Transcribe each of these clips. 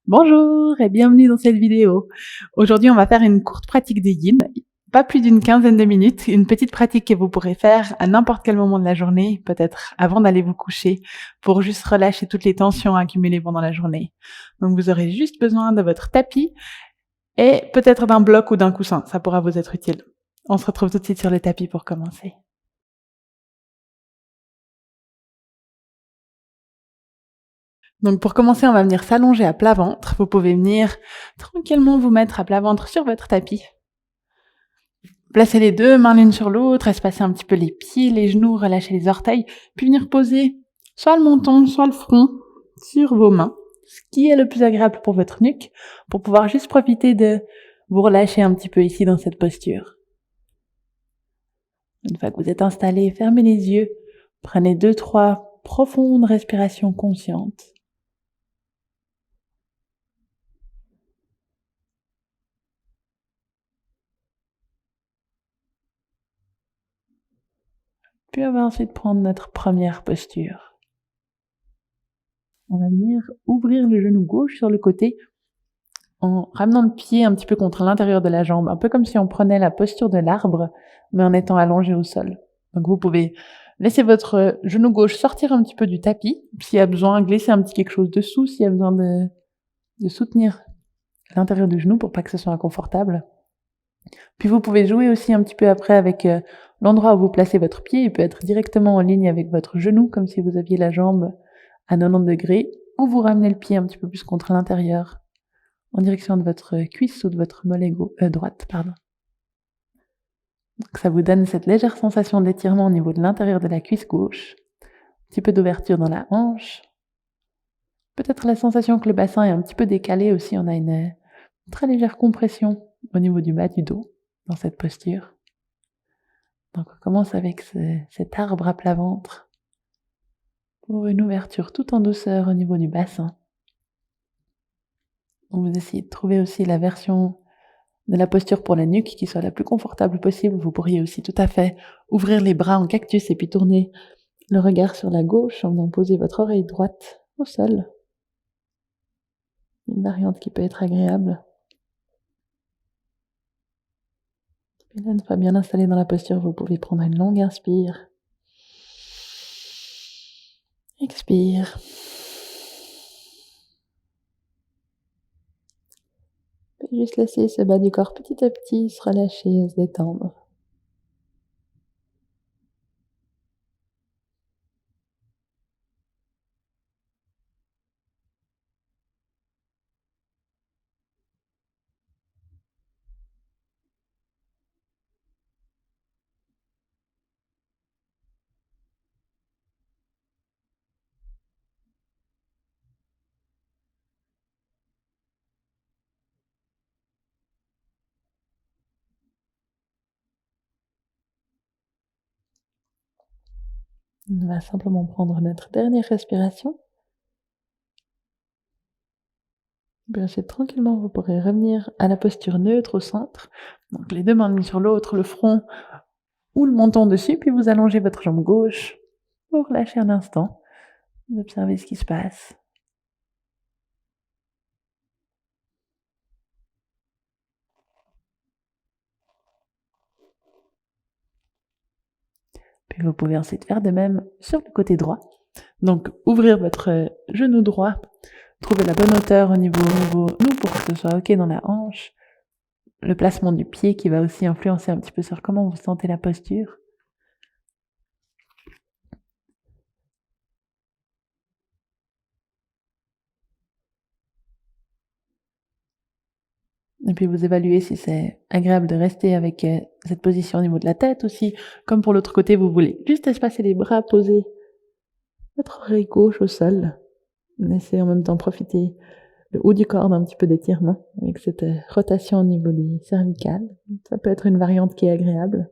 Bonjour et bienvenue dans cette vidéo. Aujourd'hui, on va faire une courte pratique de yin, pas plus d'une quinzaine de minutes, une petite pratique que vous pourrez faire à n'importe quel moment de la journée, peut-être avant d'aller vous coucher, pour juste relâcher toutes les tensions accumulées pendant la journée. Donc vous aurez juste besoin de votre tapis et peut-être d'un bloc ou d'un coussin, ça pourra vous être utile. On se retrouve tout de suite sur le tapis pour commencer. Donc pour commencer, on va venir s'allonger à plat ventre. Vous pouvez venir tranquillement vous mettre à plat ventre sur votre tapis. Placez les deux mains l'une sur l'autre, espacez un petit peu les pieds, les genoux, relâchez les orteils, puis venir poser soit le menton, soit le front sur vos mains, ce qui est le plus agréable pour votre nuque, pour pouvoir juste profiter de vous relâcher un petit peu ici dans cette posture. Une fois que vous êtes installé, fermez les yeux, prenez 2-3 profondes respirations conscientes. Puis on va ensuite prendre notre première posture. On va venir ouvrir le genou gauche sur le côté en ramenant le pied un petit peu contre l'intérieur de la jambe, un peu comme si on prenait la posture de l'arbre, mais en étant allongé au sol. Donc vous pouvez laisser votre genou gauche sortir un petit peu du tapis, s'il y a besoin, glisser un petit quelque chose dessous, s'il y a besoin de soutenir l'intérieur du genou pour pas que ce soit inconfortable. Puis vous pouvez jouer aussi un petit peu après avec l'endroit où vous placez votre pied. Il peut être directement en ligne avec votre genou, comme si vous aviez la jambe à 90 degrés, ou vous ramenez le pied un petit peu plus contre l'intérieur, en direction de votre cuisse ou de votre mollet droite. Donc ça vous donne cette légère sensation d'étirement au niveau de l'intérieur de la cuisse gauche, un petit peu d'ouverture dans la hanche, peut-être la sensation que le bassin est un petit peu décalé aussi, on a une très légère compression au niveau du bas du dos dans cette posture. Donc on commence avec cet arbre à plat ventre pour une ouverture tout en douceur au niveau du bassin. Vous essayez de trouver aussi la version de la posture pour la nuque qui soit la plus confortable possible. Vous pourriez aussi tout à fait ouvrir les bras en cactus et puis tourner le regard sur la gauche en venant poser votre oreille droite au sol. Une variante qui peut être agréable. Et là, une fois bien installé dans la posture, vous pouvez prendre une longue inspire. Expire. Puis juste laisser ce bas du corps petit à petit se relâcher et se détendre. On va simplement prendre notre dernière respiration. Puis ensuite, tranquillement, vous pourrez revenir à la posture neutre au centre. Donc les deux mains l'une sur l'autre, le front ou le menton dessus, puis vous allongez votre jambe gauche pour relâcher un instant. Vous observez ce qui se passe. Puis vous pouvez ensuite faire de même sur le côté droit. Donc ouvrir votre genou droit, trouver la bonne hauteur au niveau genou pour que ce soit ok dans la hanche. Le placement du pied qui va aussi influencer un petit peu sur comment vous sentez la posture. Et puis vous évaluez si c'est agréable de rester avec cette position au niveau de la tête aussi. Comme pour l'autre côté, vous voulez juste espacer les bras, poser votre oreille gauche au sol. Laissez en même temps profiter le haut du corps d'un petit peu d'étirement avec cette rotation au niveau des cervicales. Ça peut être une variante qui est agréable.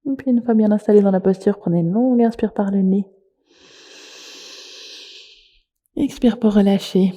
Et puis une fois bien installé dans la posture, prenez une longue inspire par le nez. Expire pour relâcher.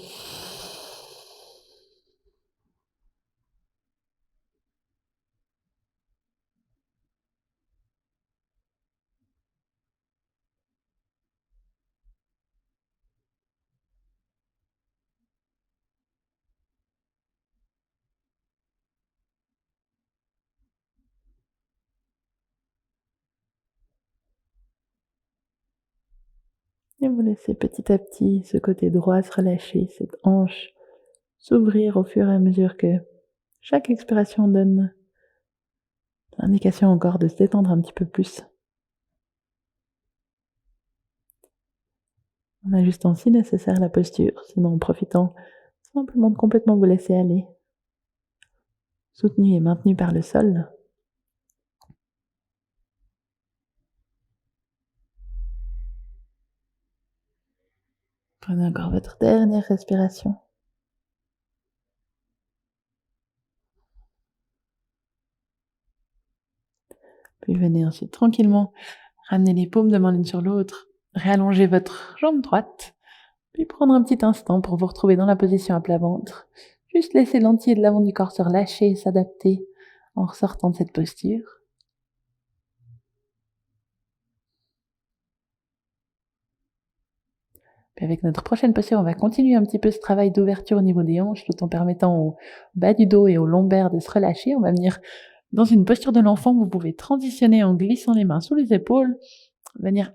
Et vous laissez petit à petit ce côté droit se relâcher, cette hanche s'ouvrir au fur et à mesure que chaque expiration donne l'indication encore de se détendre un petit peu plus. En ajustant si nécessaire la posture, sinon en profitant simplement de complètement vous laisser aller, soutenu et maintenu par le sol. Prenez encore votre dernière respiration. Puis venez ensuite tranquillement ramener les paumes de main l'une sur l'autre, réallonger votre jambe droite, puis prendre un petit instant pour vous retrouver dans la position à plat ventre. Juste laisser l'entier de l'avant du corps se relâcher et s'adapter en ressortant de cette posture. Puis avec notre prochaine posture, on va continuer un petit peu ce travail d'ouverture au niveau des hanches, tout en permettant au bas du dos et au lombaire de se relâcher. On va venir dans une posture de l'enfant. Vous pouvez transitionner en glissant les mains sous les épaules, venir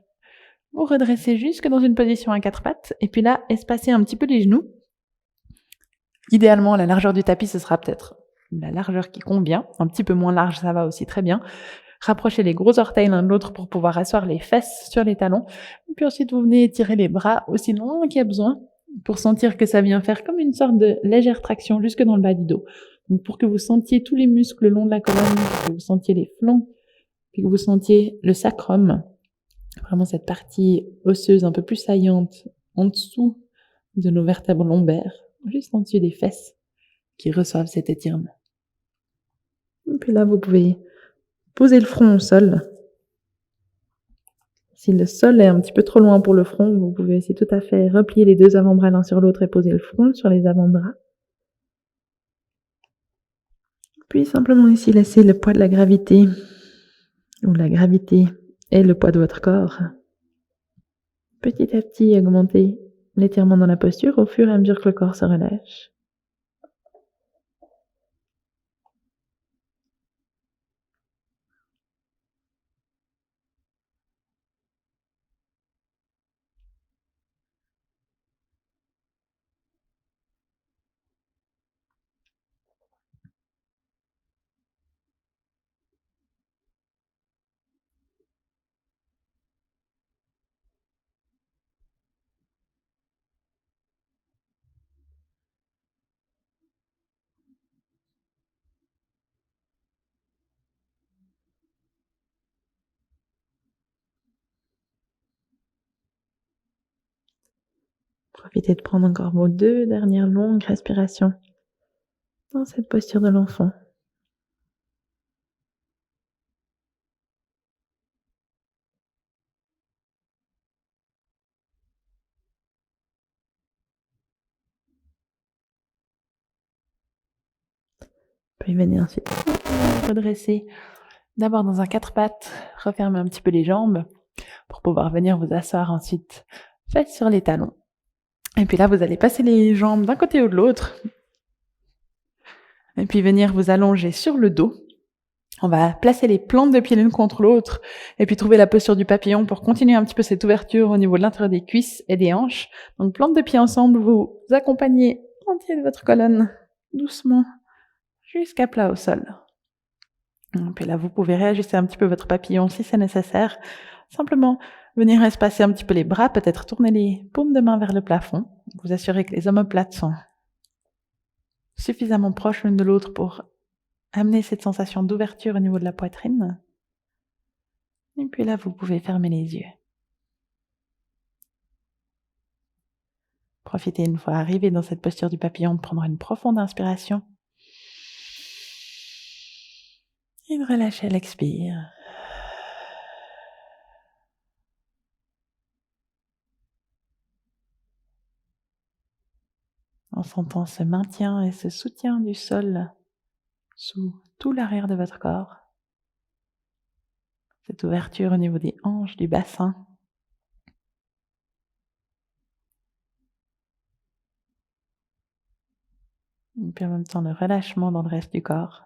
vous redresser jusque dans une position à quatre pattes, et puis là, espacer un petit peu les genoux. Idéalement, la largeur du tapis, ce sera peut-être la largeur qui convient. Un petit peu moins large, ça va aussi très bien. Rapprochez les gros orteils l'un de l'autre pour pouvoir asseoir les fesses sur les talons. Et puis ensuite, vous venez étirer les bras aussi loin qu'il y a besoin pour sentir que ça vient faire comme une sorte de légère traction jusque dans le bas du dos. Donc pour que vous sentiez tous les muscles le long de la colonne, que vous sentiez les flancs, puis que vous sentiez le sacrum, vraiment cette partie osseuse un peu plus saillante en dessous de nos vertèbres lombaires, juste en dessus des fesses qui reçoivent cet étirement. Et puis là, vous pouvez poser le front au sol. Si le sol est un petit peu trop loin pour le front, vous pouvez aussi tout à fait replier les deux avant-bras l'un sur l'autre et poser le front sur les avant-bras. Puis simplement ici laisser le poids de la gravité, ou la gravité et le poids de votre corps, petit à petit augmenter l'étirement dans la posture au fur et à mesure que le corps se relâche. Profitez de prendre encore vos deux dernières longues respirations dans cette posture de l'enfant. Puis venez ensuite redresser, d'abord dans un quatre pattes, refermez un petit peu les jambes pour pouvoir venir vous asseoir ensuite, fesses sur les talons. Et puis là, vous allez passer les jambes d'un côté ou de l'autre. Et puis venir vous allonger sur le dos. On va placer les plantes de pieds l'une contre l'autre et puis trouver la posture du papillon pour continuer un petit peu cette ouverture au niveau de l'intérieur des cuisses et des hanches. Donc plantes de pieds ensemble, vous accompagnez l'entier de votre colonne doucement jusqu'à plat au sol. Et puis là, vous pouvez réajuster un petit peu votre papillon si c'est nécessaire. Simplement venir espacer un petit peu les bras, peut-être tourner les paumes de main vers le plafond. Vous assurez que les omoplates sont suffisamment proches l'une de l'autre pour amener cette sensation d'ouverture au niveau de la poitrine. Et puis là, vous pouvez fermer les yeux. Profitez une fois arrivé dans cette posture du papillon de prendre une profonde inspiration et de relâcher à l'expire. En sentant ce maintien et ce soutien du sol sous tout l'arrière de votre corps. Cette ouverture au niveau des hanches, du bassin. Et puis en même temps le relâchement dans le reste du corps.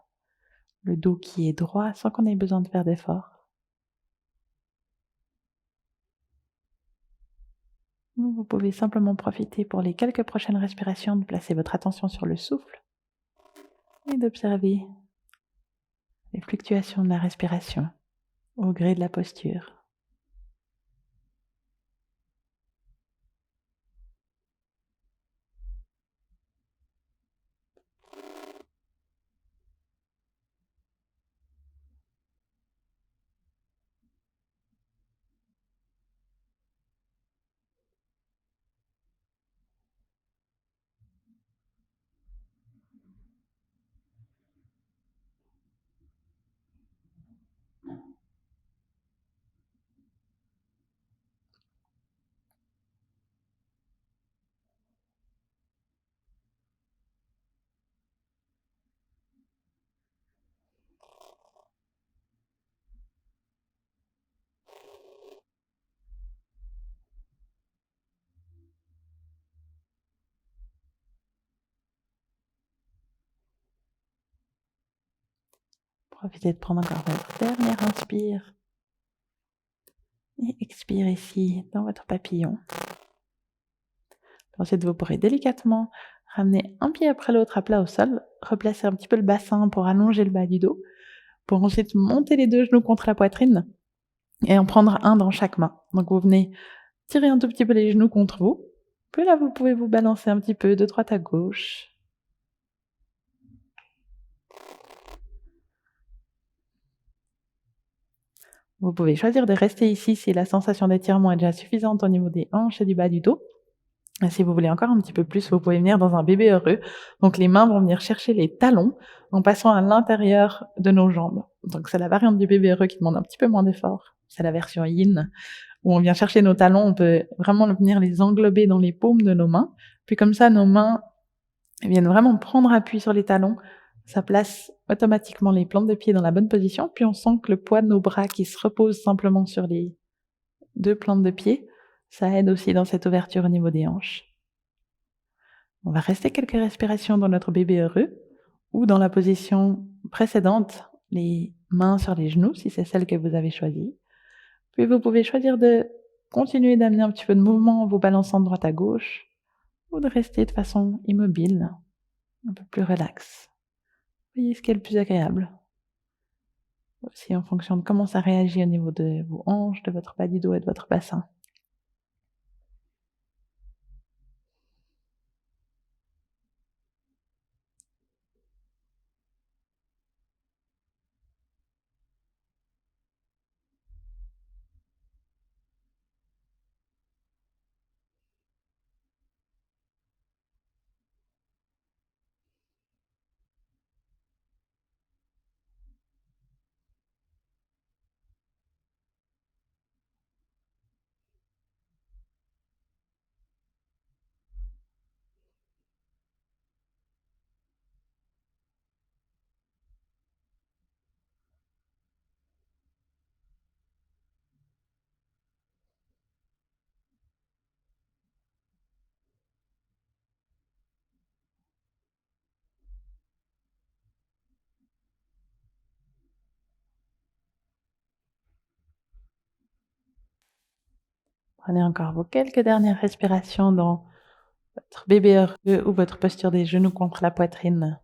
Le dos qui est droit sans qu'on ait besoin de faire d'efforts. Vous pouvez simplement profiter pour les quelques prochaines respirations de placer votre attention sur le souffle et d'observer les fluctuations de la respiration au gré de la posture. Profitez de prendre encore votre dernière inspire et expire ici dans votre papillon. Ensuite, vous pourrez délicatement ramener un pied après l'autre à plat au sol, replacer un petit peu le bassin pour allonger le bas du dos, pour ensuite monter les deux genoux contre la poitrine et en prendre un dans chaque main. Donc vous venez tirer un tout petit peu les genoux contre vous, puis là vous pouvez vous balancer un petit peu de droite à gauche. Vous pouvez choisir de rester ici si la sensation d'étirement est déjà suffisante au niveau des hanches et du bas du dos. Et si vous voulez encore un petit peu plus, vous pouvez venir dans un bébé heureux. Donc les mains vont venir chercher les talons en passant à l'intérieur de nos jambes. Donc c'est la variante du bébé heureux qui demande un petit peu moins d'effort. C'est la version yin, où on vient chercher nos talons, on peut vraiment venir les englober dans les paumes de nos mains. Puis comme ça, nos mains viennent vraiment prendre appui sur les talons. Ça place automatiquement les plantes de pied dans la bonne position. Puis on sent que le poids de nos bras qui se repose simplement sur les deux plantes de pied, ça aide aussi dans cette ouverture au niveau des hanches. On va rester quelques respirations dans notre bébé heureux ou dans la position précédente, les mains sur les genoux si c'est celle que vous avez choisie. Puis vous pouvez choisir de continuer d'amener un petit peu de mouvement en vous balançant de droite à gauche ou de rester de façon immobile, un peu plus relax. Voyez ce qui est le plus agréable. Aussi en fonction de comment ça réagit au niveau de vos hanches, de votre bas du dos et de votre bassin. Prenez encore vos quelques dernières respirations dans votre bébé heureux ou votre posture des genoux contre la poitrine.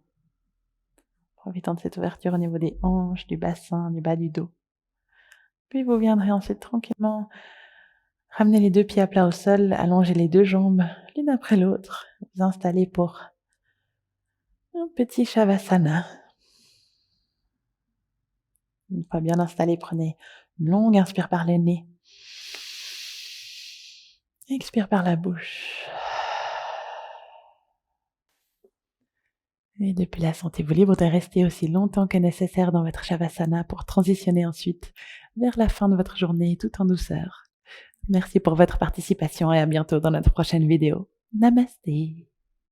Profitant de cette ouverture au niveau des hanches, du bassin, du bas du dos. Puis vous viendrez ensuite tranquillement ramener les deux pieds à plat au sol, allonger les deux jambes l'une après l'autre, vous installer pour un petit Shavasana. Une fois bien installé, prenez une longue inspire par le nez. Expire par la bouche. Et depuis là, sentez-vous libre de rester aussi longtemps que nécessaire dans votre Shavasana pour transitionner ensuite vers la fin de votre journée tout en douceur. Merci pour votre participation et à bientôt dans notre prochaine vidéo. Namasté.